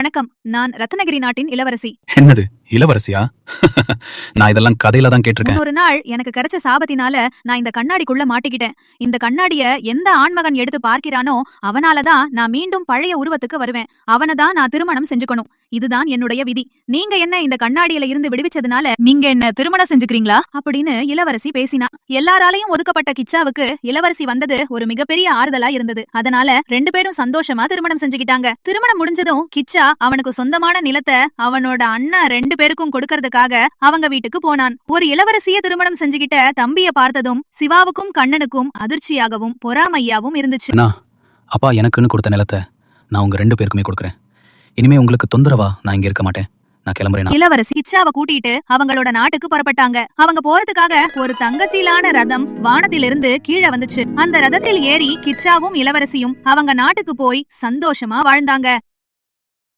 வணக்கம். நான் ரத்னகிரி நாட்டின் இளவரசி. என்னது இளவரசியா? நான் இதெல்லாம் கதையில தான் கேட்டிருக்கேன். ஒரு நாள் எனக்கு கிடைச்ச சாபத்தினால நான் இந்த கண்ணாடிக்குள்ள மாட்டிக்கிட்டேன். இந்த கண்ணாடிய எந்த ஆண்மகன் எடுத்து பார்க்கிறானோ அவனாலதான் நான் மீண்டும் பழைய உருவத்துக்கு வருவேன். அவனதான் நான் திருமணம் செஞ்சுக்கணும். இதுதான் என்னுடைய விதி. நீங்க என்ன இந்த கண்ணாடியில இருந்து விடுவிச்சதுனால நீங்க என்ன திருமணம் செஞ்சுக்கிறீங்களா அப்படின்னு இளவரசி பேசினா. எல்லாராலையும் ஒதுக்கப்பட்ட கிச்சாவுக்கு இளவரசி வந்தது ஒரு மிகப்பெரிய ஆறுதலா இருந்தது. அதனால 2 பேரும் சந்தோஷமா திருமணம் செஞ்சுக்கிட்டாங்க. திருமணம் முடிஞ்சதும் கிச்சா அவனுக்கு சொந்தமான நிலத்தை அவனோட அண்ணன் 2 பேருக்கும் கொடுக்கறதுக்காக அவங்க வீட்டுக்கு போனான். ஒரு இளவரசிய திருமணம் செஞ்சுகிட்ட தம்பிய பார்த்ததும் சிவாவுக்கும் கண்ணனுக்கும் அதிர்ச்சியாகவும் பொறாமையாவும் இருந்துச்சு. அப்பா எனக்குன்னு கொடுத்த நிலத்தை நான் உங்க 2 பேருக்குமே கொடுக்கறேன். இனிமே உங்களுக்கு தொந்தரவா நான் இங்க இருக்க மாட்டேன். நான் கிளம்புறேன். இளவரசி கிச்சாவை கூட்டிட்டு அவங்களோட நாட்டுக்கு புறப்பட்டாங்க. அவங்க போறதுக்காக ஒரு தங்கத்திலான ரதம் வானத்திலிருந்து கீழே வந்துச்சு. அந்த ரதத்தில் ஏறி கிச்சாவும் இளவரசியும் அவங்க நாட்டுக்கு போய் சந்தோஷமா வாழ்ந்தாங்க.